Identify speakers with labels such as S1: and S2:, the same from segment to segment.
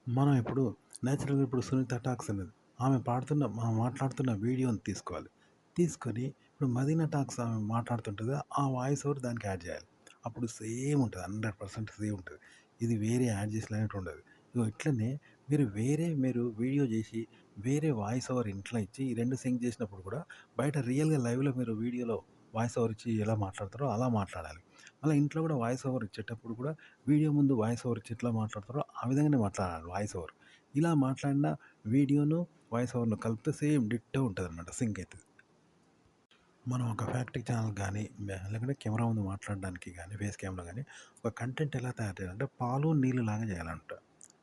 S1: మనం ఇప్పుడు నేచురల్‌గా ఇప్పుడు 'సునీత టాక్స్' అనేది ఆమె మాట్లాడుతున్న వీడియోని తీసుకోవాలి. తీసుకొని ఇప్పుడు 'మదీనా టాక్స్' ఆమె మాట్లాడుతుంటది కదా! ఆ వాయిస్ ఓవర్ దానికి యాడ్ చేయాలి. అప్పుడు సేమ్ ఉంటది. 100% సేమ్ ఉంటది. ఇది వేరే యాడ్ చేసినట్టు ఉండదు. ఇగో ఇట్లనే మీరు వీడియో చేసి వేరే వాయిస్ ఓవర్ ఇంట్లో ఇచ్చి ఈ 2 సింక్ చేసినప్పుడు కూడా బయట రియల్‌గా లైవ్‌లో మీరు వీడియోలో వాయిస్ ఓవర్ ఇచ్చి ఎలా మాట్లాడతారో అలా మాట్లాడాలి. మళ్ళా ఇంట్లో కూడా వాయిస్ ఓవర్ ఇచ్చేటప్పుడు కూడా వీడియో ముందు వాయిస్ ఓవర్ ఇచ్చి ఎట్లా మాట్లాడతారో ఆ విధంగానే మాట్లాడాలి వాయిస్ ఓవర్. ఇలా మాట్లాడిన వీడియోను, వాయిస్ ఓవర్‌ను కలిపితే సేమ్ డిట్టో ఉంటదనమాట. సింక్ అయితది. మనం ఒక ఫ్యాక్టరీ ఛానల్ గానీ, లేకుంటే కెమెరా ముందు మాట్లాడడానికి గానీ, ఫేస్ కెమెరా గానీ, ఒక కంటెంట్ ఎలా తయారు చేయాలంటే పాలు, నీళ్ళు లాగా చేయాలంట.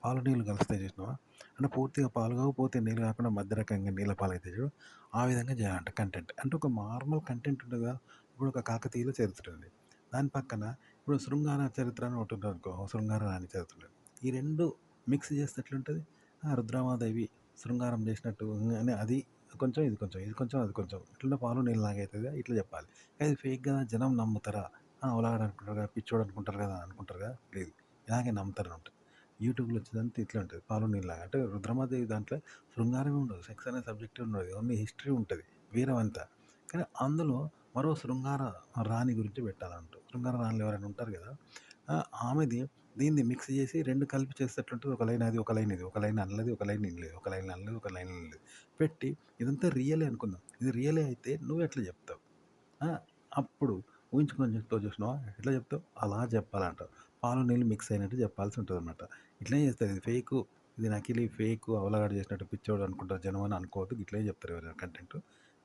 S1: పాలు, నీళ్ళు కలుస్తాయి చూసినావా? అంటే పూర్తిగా పాలు కావు, పూర్తిగా నీళ్ళు కాకుండా మధ్య రకంగా నీళ్ళ పాలైతాయి చూడు, ఆ విధంగా చేయాలంట కంటెంట్. అంటే ఒక నార్మల్ కంటెంట్ ఉంటది కదా! ఇప్పుడు ఒక కాకతీయుల చరిత్ర ఉంది. దాని పక్కన ఇప్పుడు శృంగార చరిత్ర అని ఒకటి ఉంటదనుకో, శృంగార రాణి చరిత్ర ఉంటది. ఈ 2 మిక్స్ చేస్తే ఎట్లుంటది? రుద్రమాదేవి శృంగారం చేసినట్టు అని అది కొంచెం, ఇది కొంచెం, ఇది కొంచెం, అది కొంచెం. ఇట్లనే పాలు నీళ్ళలాగా అయితది ఇట్లా చెప్పాలి. అది ఫేక్ గదా! జనం నమ్ముతారా? ఉలగడు అనుకుంటారు కదా! పిచ్చోడు అనుకుంటారు కదా! లేదు. ఇలాగే నమ్ముతారనమాట. యూట్యూబ్‌లో వచ్చేదంతా ఇట్లే ఉంటది. పాలు నీళ్ళలాగా. అంటే రుద్రమాదేవి దాంట్లో శృంగారమే ఉండదు. సెక్స్ అనే సబ్జెక్టే ఉండదు. ఓన్లీ హిస్టరీ ఉంటది. వీరవంతా. కానీ అందులో మరో శృంగార రాణి గురించి పెట్టాలంట. శృంగార రాణులు ఎవరైనా ఉంటారు కదా! ఆమెది దీన్ని మిక్స్ చేసి 2 కలిపి చేస్తే ఎట్లుంటది? ఒక లైన్ అది, ఒక లైన్ ఇది. ఒక లైన్ అల్లది, ఒక లైన్ ఇనలేదు. ఒక లైన్ అల్లది, ఒక లైన్ ఇనలేదు. పెట్టి ఇదంతా రియలే అనుకుందాం. ఇది రియలే అయితే నువ్వెట్లా జెప్తావు? ఆ! అప్పుడు ఊహించుకొని చెప్తావు చూసినావా? ఎట్లా చెప్తావు? అలా చెప్పాలంట. పాలు, నీళ్ళు మిక్స్ అయినట్టు చెప్పాల్సి ఉంటదనమాట. ఇట్లనే చేస్తారు. ఇది ఫేకు, ఇది నకిలీ, ఫేకు, అవలగాడు చేసినట్టు పిచ్చోడు అనుకుంటారు జనం అని అనుకోవద్దు. గిట్లే చెప్తారు ఎవరైనా కంటెంట్.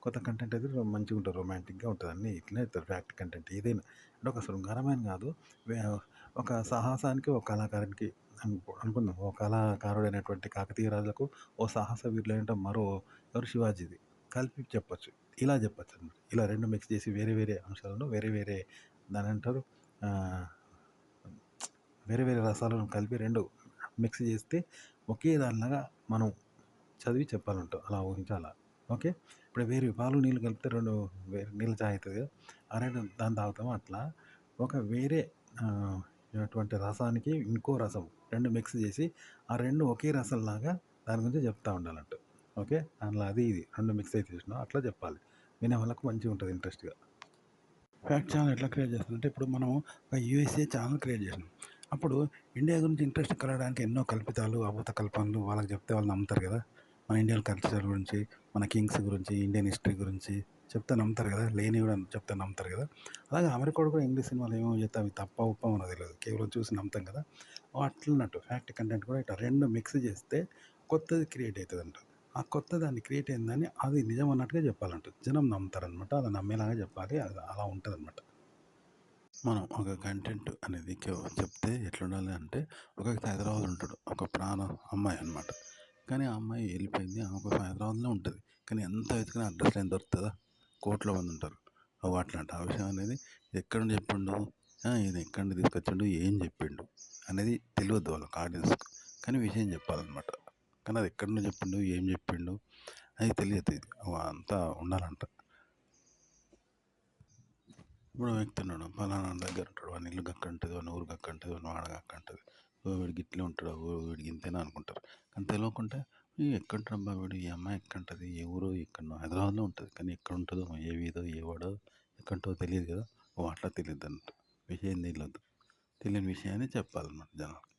S1: కొత్త కంటెంట్ అయితే మంచిగుంటది. రొమాంటిక్‌గా ఉంటది. అన్నీ ఇట్లనే చెప్తారు ఫ్యాక్ట్ కంటెంట్ ఏదైనా. అంటే ఒక శృంగారమని గాదు. వే ఒక సాహసానికి, ఒక కళాకారునికి అనుకుందాం. ఓ కళాకారుడైనటువంటి కాకతీయ రాజులకు ఓ సాహస వీరులైన మరో ఎవరు 'శివాజీది' కలిపి చెప్పొచ్చు. ఇలా చెప్పొచ్చనమాట. ఇలా 2 మిక్స్ చేసి వేరే వేరే అంశాలను వేరే వేరే దాన్నేంటారు ఆహ్, వేరే వేరే రసాలను కలిపి 2 మిక్స్ చేస్తే ఒకే దానిలాగా మనం చదివి చెప్పాలంట. అలా ఊహించాల. ఓకే. ఇప్పుడు వేరే పాలు, నీళ్ళు కలిపితే 2 వేరే నీళ్ళ చాయ్ అయితది కదా! ఆ 2 దాన్ని తాగుతామో అట్లా ఒక వేరే ఆహ్, అటువంటి రసానికి ఇంకో రసం 2 మిక్స్ చేసి ఆ 2 ఒకే రసంలాగా దాని గురించి చెప్తా ఉండాలంట. ఓకే. అందులో అది ఇది 2 మిక్స్ అయితే చూసినావా అట్లా చెప్పాలి. వినే వాళ్ళకి మంచిగుంటది ఇంట్రెస్ట్‌గా. ఫ్యాక్ట్ ఛానల్ ఎట్లా క్రియేట్ చేస్తానంటే ఇప్పుడు మనం ఒక యూఎస్ఏ ఛానల్ క్రియేట్ చేసినాం. అప్పుడు ఇండియా గురించి ఇంట్రెస్ట్ కలగడానికి ఎన్నో కల్పితాలు, అభూత కల్పనలు వాళ్ళకి చెప్తే వాళ్ళు నమ్ముతారు కదా! మన ఇండియన్ కల్చర్ గురించి, మన కింగ్స్ గురించి, ఇండియన్ హిస్టరీ గురించి చెప్తే నమ్ముతారు కదా! లేనివి కూడా చెప్తే నమ్ముతారు కదా! అలాగే అమెరికాలో కూడా ఇంగ్లీష్ సినిమాలు ఏమేమో చెప్తే అవి తప్పా ఒప్పో మనకు తెలవదు. కేవలం చూసి నమ్ముతాం కదా! అట్లన్నట్టు ఫ్యాక్ట్ కంటెంట్ కూడా ఇట్లా 2 మిక్స్ చేస్తే కొత్తది క్రియేట్ అయితదంట. ఆ కొత్త దాన్ని క్రియేట్ అయిందని అది నిజం అన్నట్టుగా చెప్పాలంట. జనం నమ్ముతారనమాట. అది నమ్మేలాగా చెప్పాలి. అది అలా ఉంటదనమాట. మనం ఒక కంటెంట్ అనేది చెప్తే ఎట్లుండాలి అంటే, ఒక వ్యక్తి హైదరాబాద్‌లో ఉంటాడు. ఒక అమ్మాయి అనమాట. కానీ ఆ అమ్మాయి వెళ్ళిపోయింది. ఆమె కోసం హైదరాబాద్‌లో ఉంటది. కానీ ఎంత వెతికినా అడ్రస్ ఏం దొరుకుతదా? కోట్ల మంది ఉంటారు. అట్లాంటి ఆ విషయం అనేది ఎక్కడి నుండి చెప్పిండు? ఇది ఎక్కడి నుండి తీసుకొచ్చిండు? ఏం చెప్పిండు? అనేది తెలవద్దు వాళ్ళకి ఆడియన్స్‌కి. కానీ విషయం చెప్పాలనమాట. కానీ అది ఎక్కడి నుండి చెప్పిండు? ఏం చెప్పిండు? అది తెలియదు. అంతా ఉండాలంట. ఇప్పుడు వ్యక్తి ఉన్నాడు. పలానా దగ్గర ఉంటాడు. వాని ఇల్లు గక్కంటది, వాని ఊరు గక్కంటది, వాని వాడ గక్కంటది. వీడు గిట్లే ఉంటాడు. వీడికి ఇంతేనా అనుకుంటారు. కానీ తెలవకుంటే ఎక్కడుంటాడబ్బా వీడు? ఈ అమ్మాయి ఎక్కంటది? ఏ ఊరో ఎక్కడనో హైదరాబాద్‌లో ఉంటది. కానీ ఎక్కడ ఉంటదో, ఏ వీధో, ఏ వాడో, ఎక్కడుంటదో తెలియదు కదా! అట్లా తెలియదన్నట్టు. విషయం తెలవద్దు. తెలియని విషయాన్ని చెప్పాలన్నమాట జనాలకి.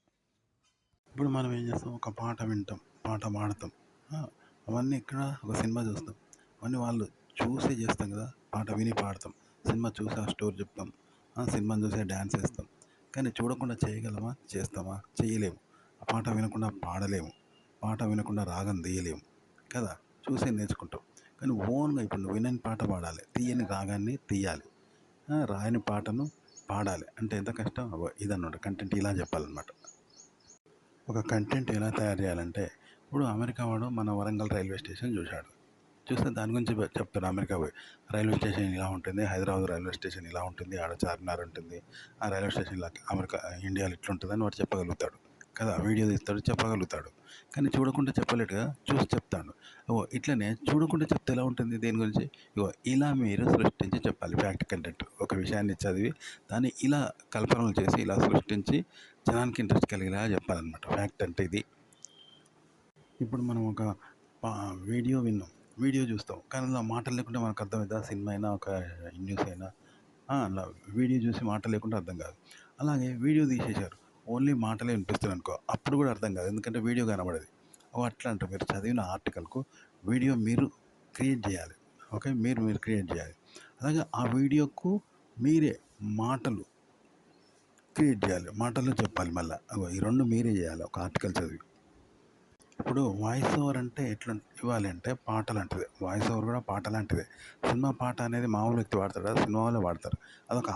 S1: ఇప్పుడు మనం ఏం చేస్తాం? ఒక పాట వింటాం. పాట పాడతాం. ఆ! అవన్నీ ఇక్కడ ఒక సినిమా చూస్తాం. అవన్నీ వాళ్ళు చూసే చేస్తాం కదా! పాట విని పాడతాం. సినిమా చూసి ఆ స్టోరీ చెప్తాం. సినిమాని చూసే డాన్స్ ఏస్తాం. కానీ చూడకుండా చేయగలమా? చేస్తామా? చేయలేము. ఆ పాట వినకుండా పాడలేము. పాట వినకుండా రాగం తీయలేము. కదా! చూసే నేర్చుకుంటాం. కానీ ఓన్‌గా ఇప్పుడు నువ్వు వినని పాట పాడాలి. తీయని రాగాన్ని తీయాలి. రాయని పాటను పాడాలి. అంటే ఎంత కష్టం? ఇదన్నమాట కంటెంట్ ఇలా చెప్పాలన్నమాట. ఒక కంటెంట్ ఎలా తయారు చేయాలంటే, ఇప్పుడు అమెరికా వాడు మన వరంగల్ రైల్వే స్టేషన్ చూశాడు. చూస్తే దాని గురించి చెప్తాడు అమెరికా పోయి. రైల్వే స్టేషన్ ఇలా ఉంటుంది. హైదరాబాద్ రైల్వే స్టేషన్ ఇలా ఉంటుంది. ఆడ చార్మినార్ ఉంటుంది. ఆ రైల్వే స్టేషన్ ఇలా ఇండియాలో ఇట్లుంటుందని వాడు చెప్పగలుగుతాడు. కదా! వీడియో తీస్తాడు చెప్పగలుగుతాడు. కానీ చూడకుండా చెప్పలేడు కదా! చూసి చెప్తాడు. ఇట్లనే చూడకుండా చెప్తే ఎలా ఉంటుంది దేని గురించి? ఇలా మీరు సృష్టించి చెప్పాలి ఫ్యాక్ట్ కంటెంట్. ఒక విషయాన్ని చదివి దాన్ని ఇలా కల్పనలు చేసి ఇలా సృష్టించి జనానికి ఇంట్రెస్ట్ కలిగేలాగా చెప్పాలన్నమాట. ఫ్యాక్ట్ అంటే ఇది. ఇప్పుడు మనం ఒక పా వీడియో విన్నాం. వీడియో చూస్తాం. కానీ అందులో మాటలు లేకుంటే మనకు అర్థమైద్దా? సినిమా అయినా, ఒక న్యూస్ అయినా అలా వీడియో చూసి మాటలు లేకుంటే అర్థం కాదు. అలాగే వీడియో తీసేశారు. ఓన్లీ మాటలే వినిపిస్తున్నాయనుకో, అప్పుడు కూడా అర్థం కాదు. ఎందుకంటే వీడియో కనబడదు. అట్లా అంటారు. మీరు చదివిన ఆర్టికల్‌కు వీడియో మీరు క్రియేట్ చేయాలి. ఓకే. మీరు క్రియేట్ చేయాలి. అలాగే ఆ వీడియోకు మీరే మాటలు క్రియేట్ చేయాలి. మాటల్లో చెప్పాలి మళ్ళా. ఈ 2 మీరే చేయాలి ఒక ఆర్టికల్ చదివి. ఇప్పుడు వాయిస్ ఓవర్ అంటే ఎట్లా ఇవ్వాలి అంటే పాటలాంటిదే. వాయిస్ ఓవర్ కూడా పాటలాంటిదే. సినిమా పాట అనేది మామూలు వ్యక్తి వాడతాడు కదా! సినిమా వాళ్ళే వాడతారు. అదొక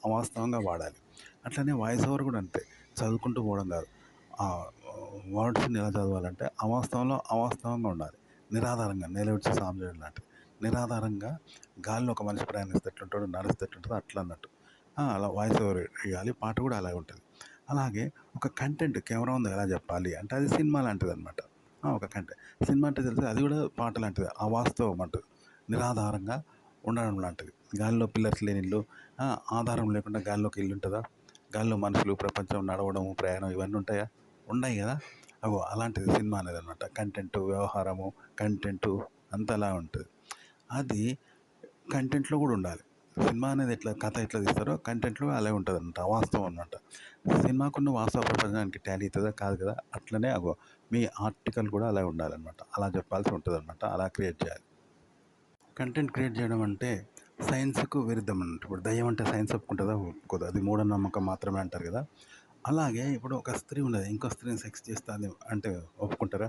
S1: అవాస్తవంగా వాడాలి. అట్లనే వాయిస్ ఓవర్ కూడా అంతే. చదువుకుంటూ పోవడం కాదు. వర్డ్స్‌ని ఎలా చదవాలంటే అవాస్తవంగా ఉండాలి. నిరాధారంగా నేలవిడిచి సాము చేయడం లాంటిది. నిరాధారంగా గాలిలో ఒక మనిషి ప్రయాణిస్తే ఎట్లుంటాడో, నడిస్తే ఎట్లుంటదో అట్లా అన్నట్టు. అలా వాయిస్ ఓవర్ ఇయ్యాలి. పాట కూడా అలాగే ఉంటది. అలాగే ఒక కంటెంట్ కెమెరా ముందు ఎలా చెప్పాలి అంటే అది సినిమా లాంటిదనమాట. ఒక కంటెంట్. సినిమా అంటే తెలుసు అది కూడా పాట లాంటిదే. అవాస్తవం అంటూ నిరాధారంగా ఉండడం లాంటిది. గాలిలో పిల్లర్స్ లేని ఇల్లు, ఆధారం లేకుండా గాలిలోకి ఇల్లు ఉంటదా? గాలిలో మనుషులు, ప్రపంచం, నడవడం, ప్రయాణం ఇవన్నీ ఉంటాయా? ఉండయి కదా! అలాంటిది సినిమా అనేదనమాట. కంటెంటు, వ్యవహారము, కంటెంటు అంతా అలా ఉంటది. అది కంటెంట్‌లో కూడా ఉండాలి. సినిమా అనేది కథ ఎట్లా తీస్తారో కంటెంట్‌లో అలాగే ఉంటదనమాట. అవాస్తవం అనమాట. సినిమాకున్న వాస్తవ ప్రపంచానికి టాలీ అయితదా? కాదు కదా! అట్లనే మీ ఆర్టికల్ కూడా అలాగే ఉండాలనమాట. అలా చెప్పాల్సి ఉంటదనమాట. అలా క్రియేట్ చేయాలి. కంటెంట్ క్రియేట్ చేయడం అంటే సైన్స్‌కు విరుద్ధం అన్నట్టు. ఇప్పుడు దెయ్యం అంటే సైన్స్ ఒప్పుకుంటదా? ఒప్పుకోదు. అది మూఢనమ్మకం మాత్రమే అంటారు కదా! అలాగే ఇప్పుడు ఒక స్త్రీ ఉన్నది. ఇంకో స్త్రీని సెక్స్ చేస్తాంది అంటే ఒప్పుకుంటారా?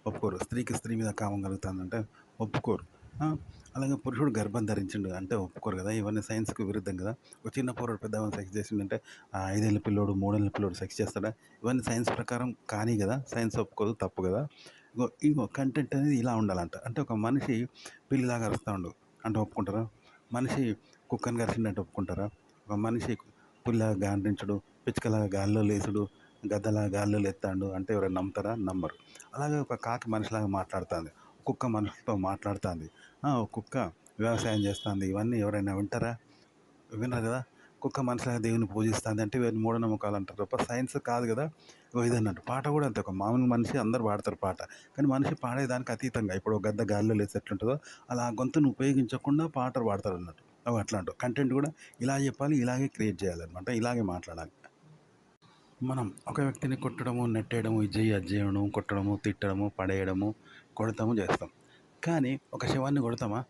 S1: ఒప్పుకోరు. స్త్రీకి స్త్రీ మీద కామం కలుగుతాందంటే ఒప్పుకోరు. ఆ! అలాగే పురుషుడు గర్భం ధరించిండు అంటే ఒప్పుకోరు కదా! ఇవన్నీ సైన్స్‌కి విరుద్ధం కదా! ఒక చిన్న పోరడు పెద్దామెను సెక్స్ చేసిండంటే 5 ఏళ్ల పిల్లోడు, 3 ఏళ్ల పిల్లోడు సెక్స్ చేస్తాడా? ఇవన్నీ సైన్స్ ప్రకారం కాని కదా! సైన్స్ ఒప్పుకోదు. తప్పు కదా! ఇగో కంటెంట్ అనేది ఇలా ఉండాలంట. అంటే ఒక మనిషి పిల్లిలాగా అరుస్తాండు అంటే ఒప్పుకుంటారా? మనిషి కుక్కని కరిచిండంటే ఒప్పుకుంటారా? ఒక మనిషి పులిలాగా గాండ్రించుడు, పిచ్చుకలాగా గాల్లో లేసుడు, గద్దలాగా గాల్లో లేత్తాండు అంటే ఎవరైనా నమ్ముతారా? నమ్మరు. అలాగే ఒక కాకి మనిషిలాగా మాట్లాడుతాంది. కుక్క మనుషులతో మాట్లాడుతాంది. ఒక కుక్క వ్యవసాయం చేస్తాంది. ఇవన్నీ ఎవరైనా వింటారా? వినరు కదా! కుక్క మనిషిలాగా దేవుడిని పూజిస్తాంది అంటే ఇవన్నీ మూఢనమ్మకాలు అంటారు తప్ప సైన్స్ కాదు కదా! ఇదన్నట్టు. పాట కూడా అంతే. ఒక మామూలు మనిషి అందరూ పాడతారు పాట. కానీ మనిషి పాడేదానికి అతీతంగా ఇప్పుడు ఒక గద్ద గాలిలో లేస్తే ఎట్లుంటదో అలా ఆ గొంతును ఉపయోగించకుండా పాటలు పాడతారన్నట్టు. అట్లాంటివి. కంటెంట్ కూడా ఇలా చెప్పాలి. ఇలాగే క్రియేట్ చేయాలన్నమాట. ఇలాగే మాట్లాడాలి. మనం ఒక వ్యక్తిని కొట్టడము, నెట్టేయడము, ఇది చెయ్యి, అది చేయడం, కొట్టడము, తిట్టడము, పడేయడము, కొడతాము, చేస్తాం. కానీ ఒక శవాన్ని కొడతామా?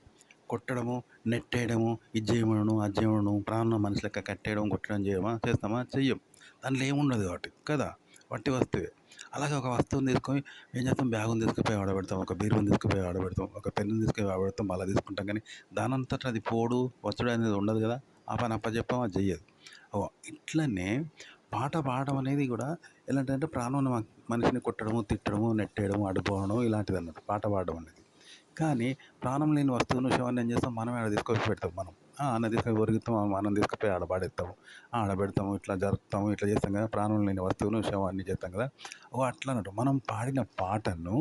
S1: కొట్టడము, నెట్టేయడము, ఇది చేయమనడం, అది చేయమనడం, ప్రాణం మనిషి లెక్క కట్టేయడం, కొట్టడం చేయమా? చేస్తామా? చెయ్యం. దాంట్లో ఏముండదు కాబట్టి కదా! వట్టి వస్తువే. అలాగే ఒక వస్తువుని తీసుకొని ఏం చేస్తాం? బ్యాగుని తీసుకుపోయి ఆడబెడతాం. ఒక బీరువాని తీసుకుపోయి ఆడబెడతాం. ఒక పెన్నుని తీసుకుపోయి ఆడబెడతాం. మళ్ళా తీసుకుంటాం. కానీ దానంతట అది పోడు, వచ్చుడు అనేది ఉండదు కదా! ఆ పని అప్పచెప్పం అది చెయ్యదు. ఇట్లనే పాట పాడడం అనేది కూడా ఎలాంటిదంటే ప్రాణం ఉన్న మనిషిని కొట్టడము, తిట్టడము, నెట్టేయడము, అడ్డుకోవడం ఇలాంటిదన్నమాట పాట పాడడం అనేది. కానీ ప్రాణం లేని వస్తువును శవాన్ని ఏం చేస్తాం? మనమే ఆడ తీసుకొచ్చి పెడతాం మనం. అన్న తీసుకొని ఒరుగుతాం, మనం తీసుకుపోయి ఆడ పడేస్తాము. ఆడ పెడతాము, ఇట్లా జరుపుతాము, ఇట్లా చేస్తాం కదా! ప్రాణం లేని వస్తువును శవాన్ని చేస్తాం కదా! అట్లా అన్నట్టు. మనం పాడిన పాటను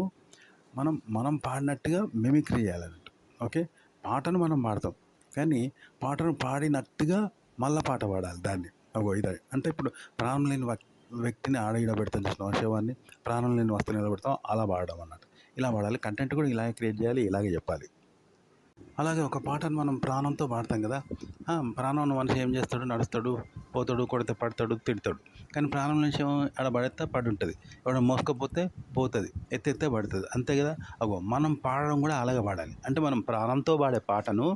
S1: మనం పాడినట్టుగా మిమిక్రీ చేయాలన్నట్టు. ఓకే. పాటను మనం పాడతాం. కానీ పాటను పాడినట్టుగా మళ్ళా పాట పాడాలి దాన్ని. ఇదే. అంటే ఇప్పుడు ప్రాణం లేని వ్యక్తిని ఆడ ఈడ పెడతాం చూసినావా శవాన్ని, ప్రాణం లేని వస్తువుని నిలబెడతాం అలా పాడడం అన్నట్టు. ఇలా పాడాలి. కంటెంట్ కూడా ఇలాగే క్రియేట్ చేయాలి. ఇలాగే చెప్పాలి. అలాగే ఒక పాటను మనం ప్రాణంతో పాడతాం కదా! ప్రాణం ఉన్న మనిషి ఏం చేస్తాడు? నడుస్తాడు, పోతాడు, కొడితే పడతాడు, తిడతాడు. కానీ ప్రాణం లేని శవం ఆడ పడేస్తే పడుంటది. ఎవడన్నా మోసుకపోతే పోతది. ఎత్తేత్తే పడుతది. అంతే కదా! మనం పాడడం కూడా అలాగే పాడాలి. అంటే మనం ప్రాణంతో పాడే పాటను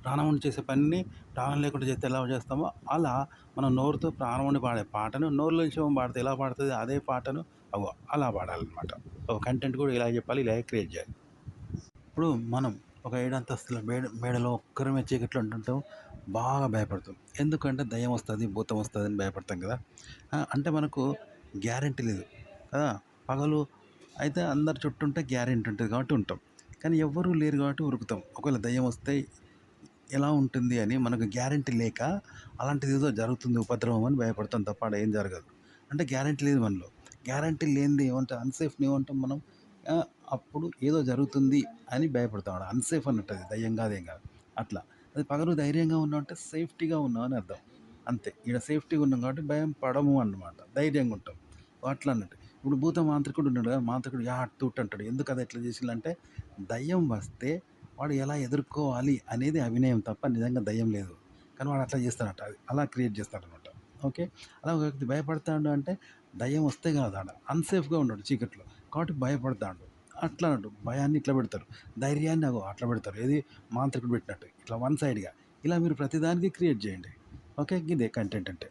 S1: ప్రాణం ఉండి చేసే పనిని ప్రాణం లేకుండా చేస్తే ఎలా చేస్తామో అలా మనం నోరుతో ప్రాణం ఉండి పాడే పాటను నోరులో శవం పాడితే ఎలా పాడుతుంది అదే పాటను అలా పాడాలన్నమాట. కంటెంట్ కూడా ఇలాగే చెప్పాలి. ఇలాగే క్రియేట్ చేయాలి. ఇప్పుడు మనం ఒక 7 అంతస్తుల మేడలో ఒక్కరమే చీకట్లో ఉంటుంటాం. బాగా భయపడతాం. ఎందుకంటే దయ్యం వస్తది, భూతం వస్తదని భయపడతాం కదా! అంటే మనకు గ్యారంటీ లేదు కదా! పగలు అయితే అందరు చుట్టూ ఉంటే గ్యారంటీ ఉంటది కాబట్టి ఉంటాం. కానీ ఎవ్వరూ లేరు కాబట్టి ఉరుకుతాం. ఒకవేళ దయ్యం వస్తే ఎలా ఉంటుంది అని మనకు గ్యారంటీ లేక అలాంటిదేదో జరుగుతుంది ఉపద్రవం అని భయపడతాం తప్ప ఆడ ఏం జరగదు. అంటే గ్యారంటీ లేదు మనలో. గ్యారంటీ లేనిది ఏమంటాం అన్‌సేఫ్‌ని ఏమంటాం మనం? అప్పుడు ఏదో జరుగుతుంది అని భయపడతాం. ఆడ అన్‌సేఫ్ అన్నట్టు అది దయ్యం కాదు ఏం కాదు. అట్లా. అది పగలు ధైర్యంగా ఉన్నామంటే సేఫ్టీగా ఉన్నాం అని అర్థం. అంతే. ఈడ సేఫ్టీగా ఉన్నాం కాబట్టి భయం పడము అన్నమాట. ధైర్యంగా ఉంటాం. అట్లా అన్నట్టు. ఇప్పుడు భూత మాంత్రికుడు ఉన్నాడు కదా, మాంత్రికుడు యాట్ తూట్ అంటాడు. ఎందుకు అది ఎట్లా చేసిండంటే, దయ్యం వస్తే వాడు ఎలా ఎదుర్కోవాలి అనేది అభినయం తప్ప నిజంగా దయ్యం లేదు. కానీ వాడు అట్లా చేస్తాడట. అది అలా క్రియేట్ చేస్తాడనమాట. ఓకే. అలా ఒక వ్యక్తి భయపడతాడు అంటే దయ్యం వస్తే కాదు ఆడ అన్‌సేఫ్‌గా ఉన్నాడు చీకట్లో. కాబట్టి భయపడతాండు. అట్లా అన్నట్టు. భయాన్ని ఇట్లా పెడతారు. ధైర్యాన్ని అగో అట్లా పెడతారు. ఏది మాంత్రికుడు పెట్టినట్టు. ఇట్లా వన్ సైడ్‌గా. ఇలా మీరు ప్రతిదానికి క్రియేట్ చేయండి. ఓకే. గిదే కంటెంట్ అంటే.